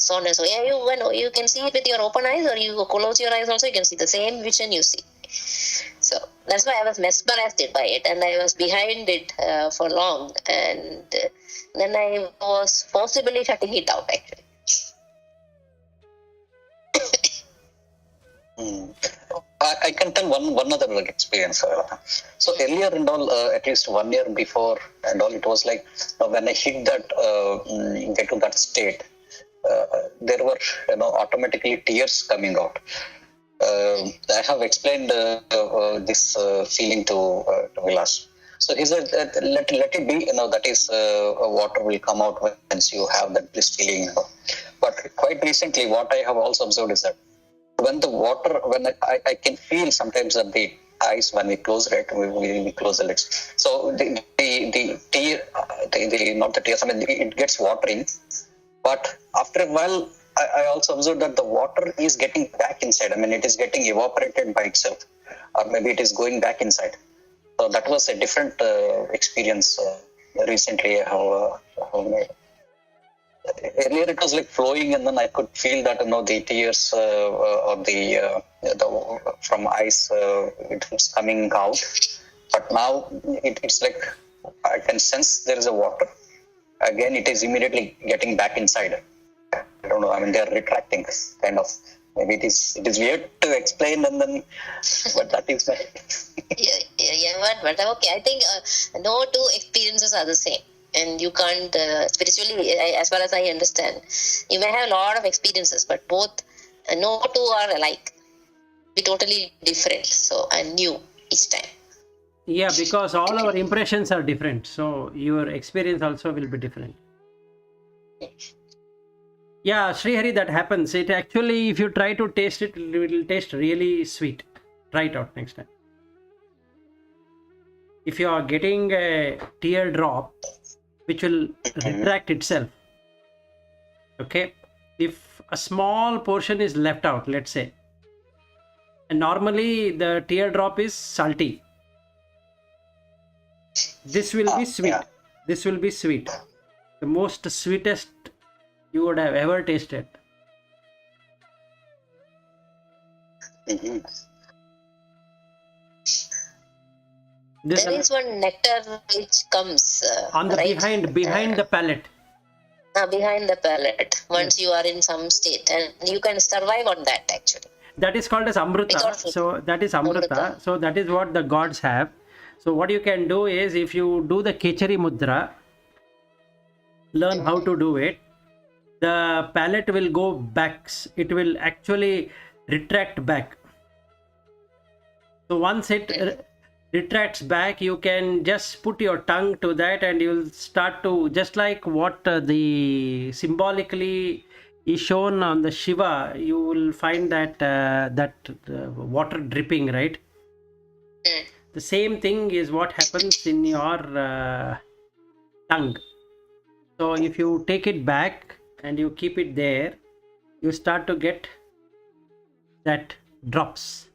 Speaker 2: so on and so on. Yeah, you can see it with your open eyes, or you close your eyes also, you can see the same vision you see. So that's why I was mesmerized by it, and I was behind it for long, and then I was possibly shutting it out actually.
Speaker 3: I can tell one other experience. So earlier and all, at least 1 year before and all, it was like when I hit that, get to that state, there were automatically tears coming out. I have explained this feeling to Vilas. So he said, let it be, that is water will come out once you have that bliss feeling. But quite recently, what I have also observed is that when the water, when I can feel sometimes that the eyes, when we close it, we close the lids. So the tear, not the tears, I mean, it gets watering. But after a while, I also observed that the water is getting back inside. I mean, it is getting evaporated by itself, or maybe it is going back inside. So that was a different experience recently I have made. Earlier it was like flowing, and then I could feel that the tears or the from eyes it was coming out. But now it's like I can sense there is a water. Again, it is immediately getting back inside. I don't know. I mean, they are retracting, kind of. Maybe it is weird to explain, and then, but that is my.
Speaker 2: But okay. I think no two experiences are the same, and you can't spiritually, as far as I understand, you may have a lot of experiences, but both no two are alike. Be totally different. So and new each time.
Speaker 1: Yeah, because all our impressions are different, so your experience also will be different. Yeah, Srihari, that happens. It actually, if you try to taste it, it will taste really sweet. Try it out next time. If you are getting a teardrop, which will retract itself, okay? If a small portion is left out, let's say, and normally the teardrop is salty. This will be sweet.
Speaker 3: Yeah.
Speaker 1: This will be sweet. The most sweetest you would have ever tasted.
Speaker 3: Mhm.
Speaker 1: This
Speaker 2: There is one nectar which comes
Speaker 1: on the
Speaker 2: right?
Speaker 1: behind the palate.
Speaker 2: Behind the palate. Once you are in some state, and you can survive on that actually.
Speaker 1: That is called as amrita.
Speaker 2: Without food.
Speaker 1: So that is amrita.
Speaker 2: Amrita.
Speaker 1: So that is what the gods have. So what you can do is, if you do the Khecheri Mudra, learn how to do it, the palate will go back. It will actually retract back. So once it retracts back, you can just put your tongue to that, and you'll start to, just like what the symbolically is shown on the Shiva, you will find that water dripping, right? The same thing is what happens in your tongue. So if you take it back and you keep it there, you start to get that drops.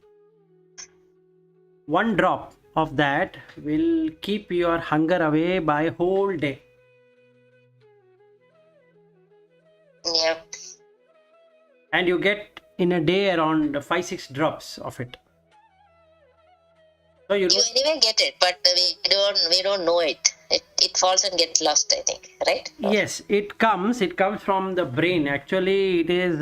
Speaker 1: One drop of that will keep your hunger away by whole day.
Speaker 2: Yeah.
Speaker 1: And you get in a day around 5-6 drops of it. So you
Speaker 2: You anyway get it, but we don't know it. It falls and gets lost, I think, right?
Speaker 1: yes, it comes from the brain. Actually, it is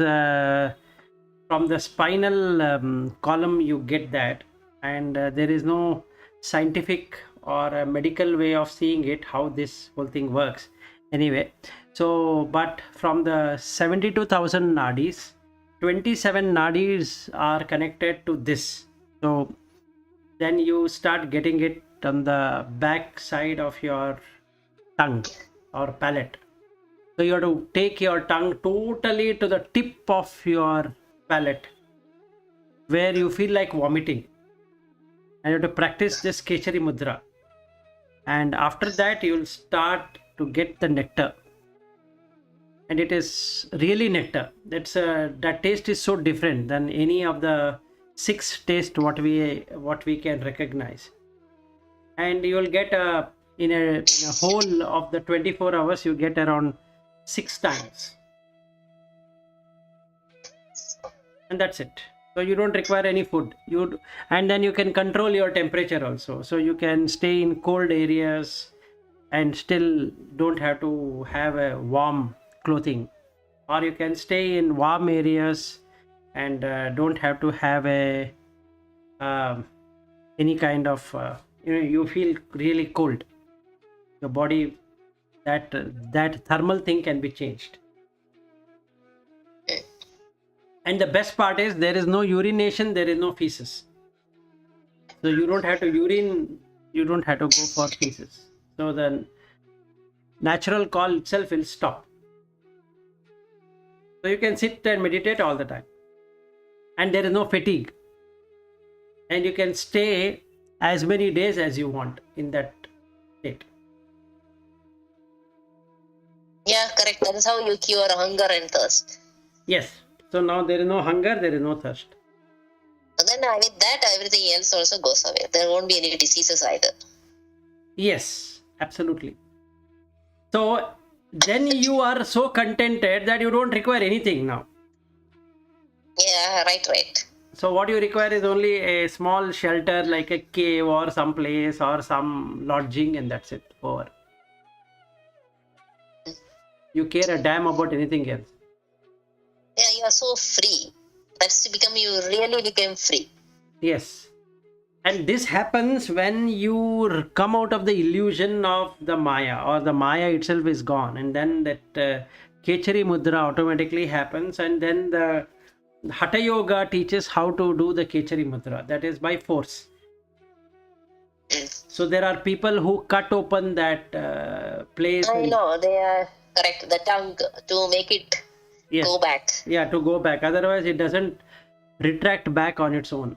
Speaker 1: from the spinal column you get that, and there is no scientific or a medical way of seeing it, how this whole thing works anyway. So but from the 72,000 nadis, 27 nadis are connected to this. So then you start getting it on the back side of your tongue or palate. So you have to take your tongue totally to the tip of your palate, where you feel like vomiting, and you have to practice this Khecheri Mudra. And after that, you will start to get the nectar, and it is really nectar. That taste is so different than any of the 6 taste what we can recognize. And you will get in a whole of the 24 hours, you get around 6 times, and that's it. So you don't require any food. And then you can control your temperature also. So you can stay in cold areas and still don't have to have a warm clothing, or you can stay in warm areas and don't have to have a any kind of you feel really cold. Your body, that thermal thing can be changed. And the best part is there is no urination, there is no feces. So you don't have to urine, you don't have to go for feces. So the natural call itself will stop. So you can sit and meditate all the time. And there is no fatigue. And you can stay as many days as you want in that state.
Speaker 2: Yeah, correct. That is how you cure hunger and thirst.
Speaker 1: Yes. So now there is no hunger, there is no thirst.
Speaker 2: So then with that, everything else also goes away. There won't be any diseases either.
Speaker 1: Yes, absolutely. So then you are so contented that you don't require anything now.
Speaker 2: Yeah, right.
Speaker 1: So what you require is only a small shelter like a cave or some place or some lodging, and that's it. Over. You care a damn about anything else.
Speaker 2: Yeah, you are so free. You really became free.
Speaker 1: Yes. And this happens when you come out of the illusion of the Maya, or the Maya itself is gone, and then that Khecheri Mudra automatically happens, and then the Hatha Yoga teaches how to do the Khecheri Mudra, that is by force. So there are people who cut open that place.
Speaker 2: I know, they are correct. The tongue to make it
Speaker 1: Yes.
Speaker 2: go back.
Speaker 1: Yeah, to go back. Otherwise, it doesn't retract back on its own.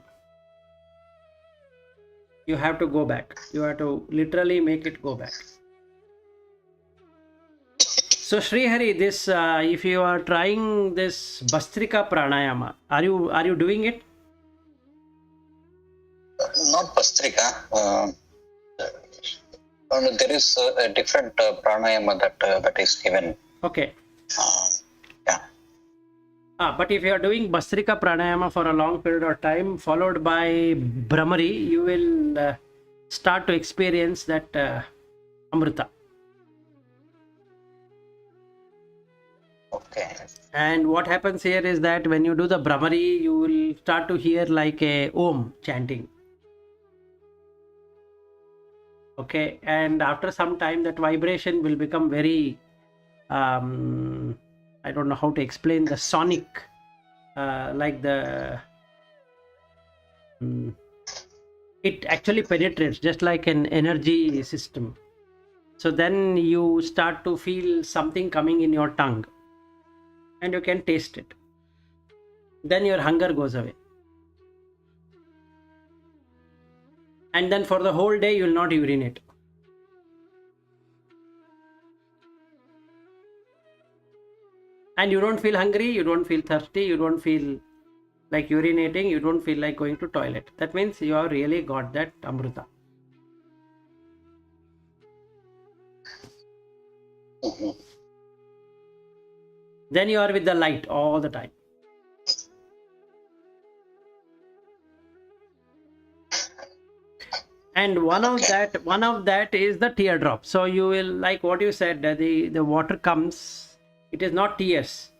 Speaker 1: You have to go back. You have to literally make it go back. So Srihari, this if you are trying this Bastrika pranayama, are you doing it?
Speaker 3: Not Bastrika. There is a different pranayama that is given.
Speaker 1: Okay.
Speaker 3: Yeah.
Speaker 1: But if you are doing Bastrika pranayama for a long period of time, followed by Brahmari, you will start to experience that Amrita.
Speaker 3: Okay.
Speaker 1: And what happens here is that when you do the Brahmari, you will start to hear like a Om chanting. Okay, and after some time that vibration will become very I don't know how to explain the sonic, like the it actually penetrates just like an energy system. So then you start to feel something coming in your tongue and you can taste it. Then your hunger goes away. And then for the whole day you will not urinate. And you don't feel hungry, you don't feel thirsty, you don't feel like urinating, you don't feel like going to toilet. That means you have really got that Amrita.
Speaker 3: Mhm.
Speaker 1: Then you are with the light all the time. And one of that is the teardrop. So you will, like what you said, the water comes, it is not tears.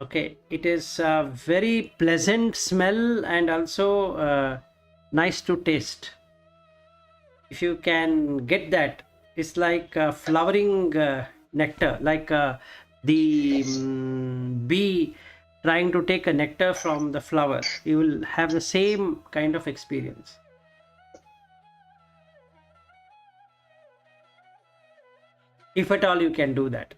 Speaker 1: Okay, it is a very pleasant smell and also nice to taste. If you can get that, it's like flowering nectar, like the bee trying to take a nectar from the flower. You will have the same kind of experience. If at all you can do that.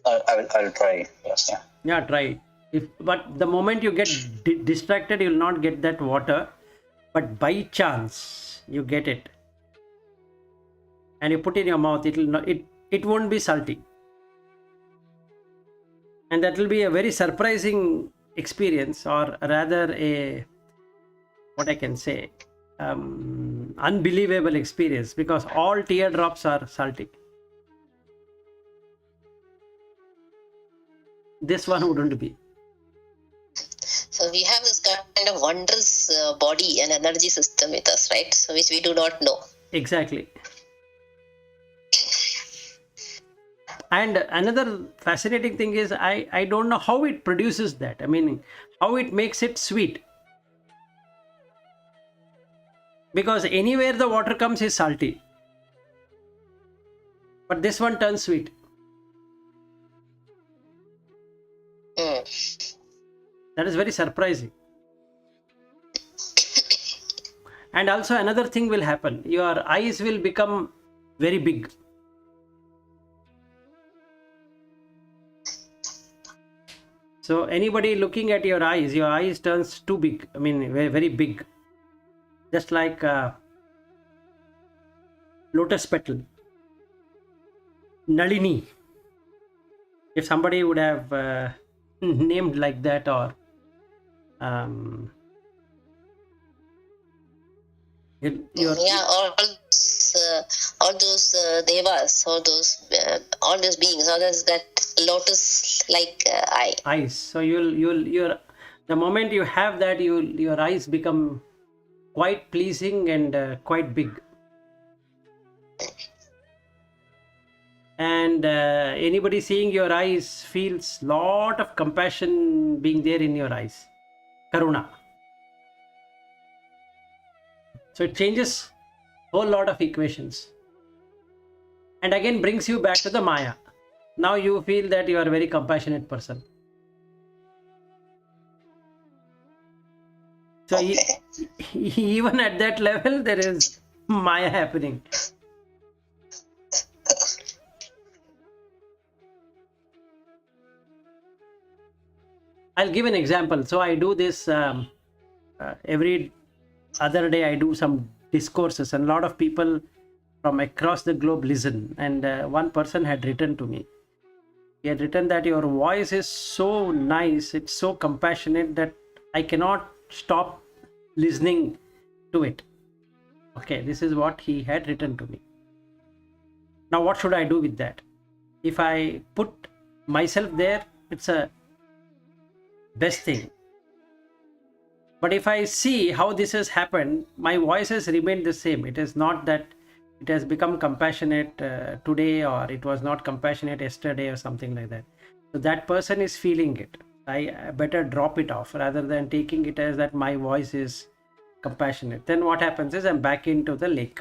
Speaker 3: I'll try. Yes. Yeah.
Speaker 1: Yeah, try. But the moment you get distracted, you will not get that water. But by chance, you get it, and you put in your mouth, it won't be salty, and that will be a very surprising experience, or rather a, what I can say, unbelievable experience, because all teardrops are salty. This one wouldn't be.
Speaker 2: So we have this kind of wondrous body and energy system with us, right? So which we do not know.
Speaker 1: Exactly. And another fascinating thing is I don't know how it produces that. I mean, how it makes it sweet. Because anywhere the water comes is salty. But this one turns sweet. That is very surprising. And also another thing will happen. Your eyes will become very big. So anybody looking at your eyes turns too big. I mean, very, very big. Just like a lotus petal. Nalini. If somebody would have named like that, or your
Speaker 2: Yeah, all those devas, all those beings, all those that lotus like eye.
Speaker 1: eyes. So you'll the moment you have that, your eyes become quite pleasing and quite big. And anybody seeing your eyes feels lot of compassion being there in your eyes. Karuna. So it changes whole lot of equations. And again brings you back to the Maya. Now you feel that you are a very compassionate person. So even at that level, there is Maya happening. I'll give an example. So I do this every other day. I do some discourses, and a lot of people from across the globe listen. And one person had written to me. He had written that your voice is so nice, it's so compassionate that I cannot stop listening to it. Okay, this is what he had written to me. Now, what should I do with that? If I put myself there, it's a best thing. But if I see how this has happened, my voice has remained the same. It is not that it has become compassionate today, or it was not compassionate yesterday, or something like that. So that person is feeling it. I better drop it off rather than taking it as that my voice is compassionate. Then what happens is I'm back into the lake.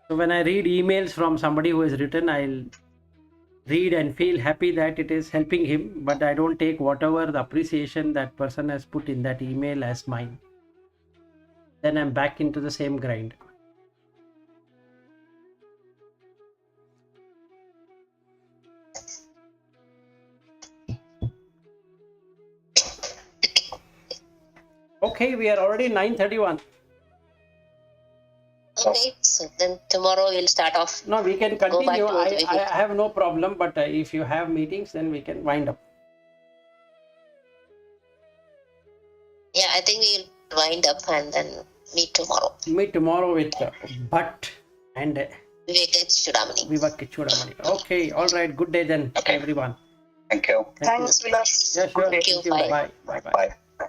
Speaker 1: So when I read emails from somebody who has written, I'll read and feel happy that it is helping him, but I don't take whatever the appreciation that person has put in that email as mine. Then I'm back into the same grind. Okay, we are already 9:31.
Speaker 2: Okay, so then tomorrow we'll start off.
Speaker 1: No, we can
Speaker 2: Go back
Speaker 1: continue.
Speaker 2: to
Speaker 1: I have no problem, but if you have meetings, then we can wind up.
Speaker 2: Yeah, I think we'll wind up and then meet tomorrow.
Speaker 1: Meet tomorrow with Bhatt and
Speaker 2: Vivekachudamani.
Speaker 1: Vivekachudamani. Okay, all right. Good day then,
Speaker 3: Okay.
Speaker 1: everyone.
Speaker 3: Thank you.
Speaker 1: Thank you.
Speaker 4: Thanks, Vilas.
Speaker 1: Yeah, sure.
Speaker 2: Thank you.
Speaker 1: Thank you.
Speaker 2: Bye.
Speaker 1: Bye. Bye. Bye.
Speaker 3: Bye.